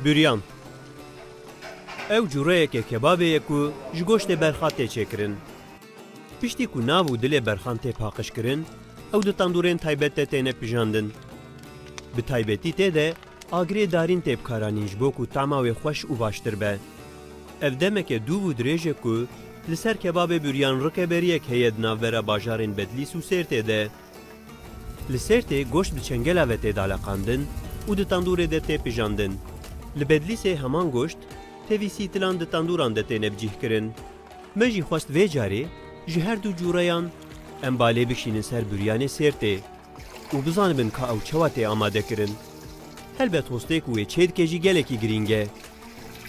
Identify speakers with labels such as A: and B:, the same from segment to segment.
A: Büryan. Ew cureyeke kebabê ku ji goştê berxa tê çêkirin. Piştî ku nav û dilê berxan tê paqijkirin, ew di tandûrên taybet de têne pijandin. Bi taybetî tê de agirê darîn tê bikaranîn ji bo ku tama wê xweş û baştir be. Ev demeke dû û dirêj e ku li ser kebabê büryan rikeberiyek heye di navbera bajarên Bedlîs û Sêrtê de. Li Sêrtê goşt bi çengela ve tê daleqandin û di tandûrê de tê pijandin. Li Bedlîsê heman goşt tevî sîtilan di tandûran de têne bicîhkirin. Me jî xwest vê carê ji her du cûreyan em balê bişînin ser büryanê Sêrtê û bizanibin ka ew çawa tê amadekirin. Helbet hostê ku wê çê dike jî gelekî girîng e.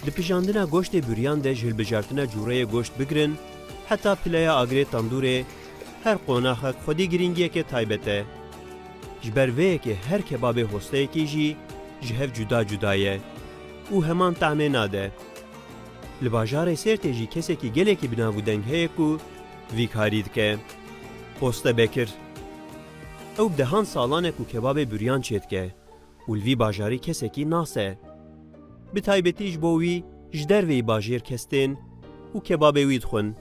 A: Di pijandina goştê büryan de ji hilbijartina cûreyê goşt bigirin, heta pileya agirê tandûrê her qonaxek xwedî girîngiyeke taybet e. Ji ber vê yekê her kebabê hosteyekî jî ji hev cuda cuda ye û heman temê nade. Li bajarê Sêrtê jî kesekî gelekî binavûdeng heye ku vî karî dike. Hoste Bekir. Ew bi dehan salan e ku kebabê büryan çê dike û li vî bajarî kesekî nas e. Bi taybetî ji bo wî ji derveyî bajêr kestên û kebabê wî dixwin.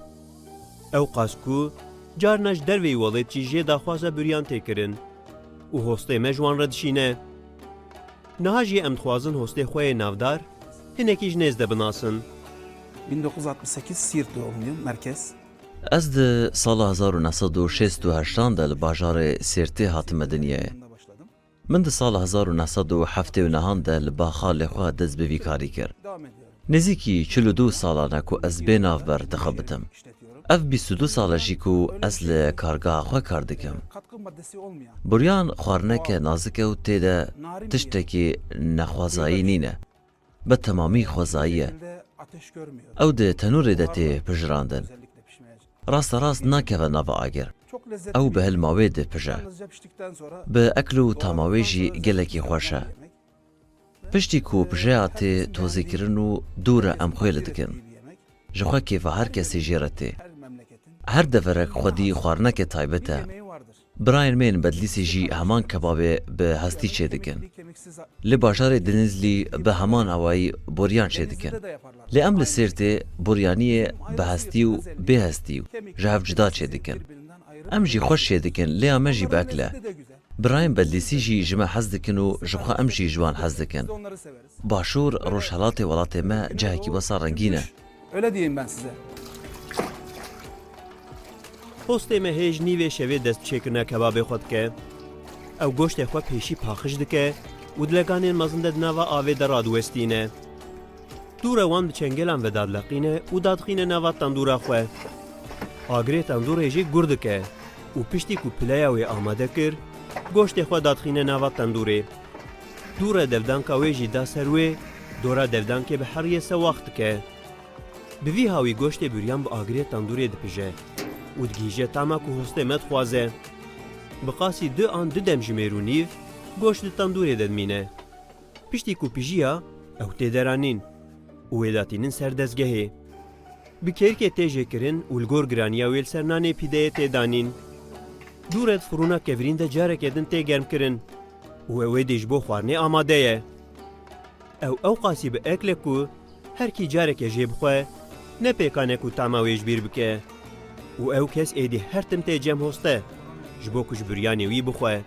A: Ew qas ku carna ji derveyî welêt jî jê daxwaza büryan tê kirin û hostê me ji wan re dişîne. Niha jî em dixwazin hostê xwe yê navdar hinekî ji nêz de binasin.
B: 1968 Siirt doğumluyum, merkez.
C: Ez di sala 1968 de li bajarê Sêrtê hatime dinyayê. Min di sala 1979 de li Baxalê xwe dest bi vîkarî kir. Nêzîkî 42 salan e ku ez bê navber dixebitim. Ev 22 sal e jî ku ez li kargeha xwe kar dikim. Büryan xwarineke nazik e û tê de tiştekî nexwazayî nîne. Bi temamî xwezayî ye. Ew di tenûrê de tê pijirandin. Rasterast nakeve nava agir. Ew bi hilma wê de pije. Bi ekl û tama wê jî gelekî xweş e. Piştî ku pijeya tê tozîkirin û dûr e em xwe li dikin. Ji xwe kêfa her kesî jê re tê. Her deverek xwedî xwarineke taybet e. Birayên mên Bedlîsê jî heman kebabê bi hestî çê dikin. Li bajarê Denizlî bi heman awayî boryan çê dikin. Lê em li Sêrtê boryaniyê bi hestî û bê hestî ji hev cuda çê dikin. Em jî xweş çê dikin, lê me jî bek le. Birayên Bedlîsî jî ji me hez dikin û ji xwe em jî ji wan hez dikin. Başûr rojhilatê welatê me cihekî wesa rengîn e.
B: Öyle diyeyim ben size.
A: Hostê me hêj nîvê şevê dest çêkirina kebabê xwe dike. Ew goştê xwe pêşî paxij dike û dileganên mezin de di nava avê de radiwestîne. Dûra wan bi çengelan ve dadleqîne û dadixîne nava tandûra xwe. Agirê tandûrê jî gur dike û piştî ku pileya wê amade kir, goştê xwe dadixîne nava tandûrê. Dûra devdanka wê jî da ser wê, dora devdankê bi heriyê sewax dike. Bi vî hawî goştê büryan bi agirê tandûrê dipije û digîje tama ku hostê me dixwaze. Bi qasî 2 an 2 dem ji mêrû nîv goşt di tandûrê de dimîne. Piştî ku pijiya ew tê deranîn û wê datînin ser dezgehê. Bi kêrikê tê jêkirin û li gor giraniya wê li ser nanê pîdeyê tê danîn. Dûret firûna kevirîn de carekê din tê germkirin û ew ê dê ji bo xwarinê amade ye. Ew qasî bi ekle ku herkî carekê jê bixwe, ne pêkane ku tama wê ji bîr bike. û ew kes êdî her tim tê cem hoste ji bo ku ji büryanê wî bixwe.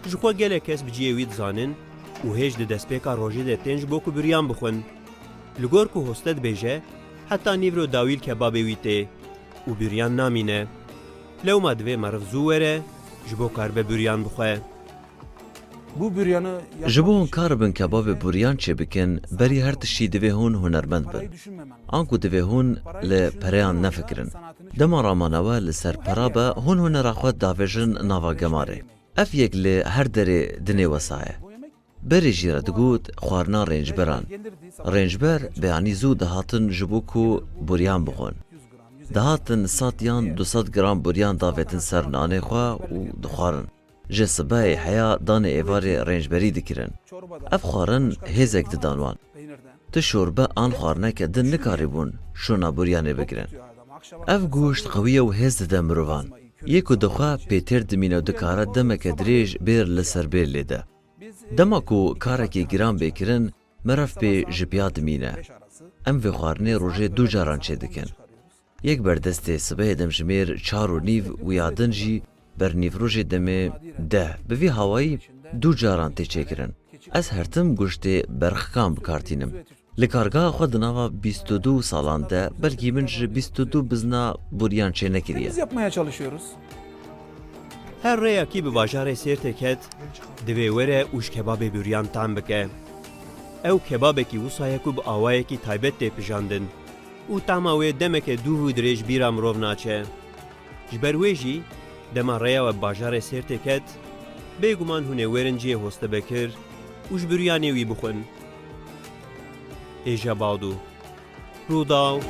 A: Ji xwe gelek kes bi ciyê wî dizanin û hêj di destpêka rojê de tên ji bo ku büryan bixwin. Li gor ku hoste dibêje, heta nîvro dawîl kebabê wî tê û büryan namîne. Lewma divê meriv zû were ji bo karibe büryan bixwe.
B: Bu büryanı
C: Ji bo hûn kar bin kebabê bûryan çê bikin, berî her tiştî divê hûn hunermend bin. An ku divê hûn li pereyan nefikirin. Dema ramanava li ser pera be hûn hunera xwe davêjin nava gemarê. Ev yek li her derê dinê wesa ye. Berê jî re digot xwarina rênjberan. Rênjber beyanî zû dihatin ji bo ku bûryan bixwin. Dihatin satiyan 200 gram bûryan davetin ser nanê xwe û dixwarin. Ji sibehê heya danê êvarê rênjberî dikirin. Ev xwarin hêzek didan wan. Ti şorbe an xwarineke din nikarîbûn şûna bûryanê bigirin. Ev goşt qewî û hêz dide mirovan. Yê ku dixwe pêtêr dimîne û dikare demeke dirêj bêr li ser bêr lêde. Dema ku karekî giran bêkirin, مرف پێ ji piya dimîne. Em vê xwarinê rojê du caran çê dikin. Yek berdestê sibehê demjimêr 4.5 û ya din jî bernîvrojê demê 10 bi vî hawayî du caran tê çêkirin. Ez hertim goştê berxikan bikartînim. Li kargeha xwe di nava 22 salan de belkî min ji 22 bizna bûriyan çê nekiriye.
B: Biz yapmaya çalışıyoruz.
A: Her rêyekî bi bajarê Sêrtê ket, divê were û ji kebabê bûriyan tam bike. Ew kebabekî wisa ku bi awayekî taybet tê pijandin û tama wê demeke dûv û dirêj bîra mirov naçe. Ji ber wê jî, dema rêya we bajarê Sêrtê ket, bêguman hûn ê werin ciyê hostebekir û ji bûriyanê wî bixwin. Êja Bawdû, Rûdaw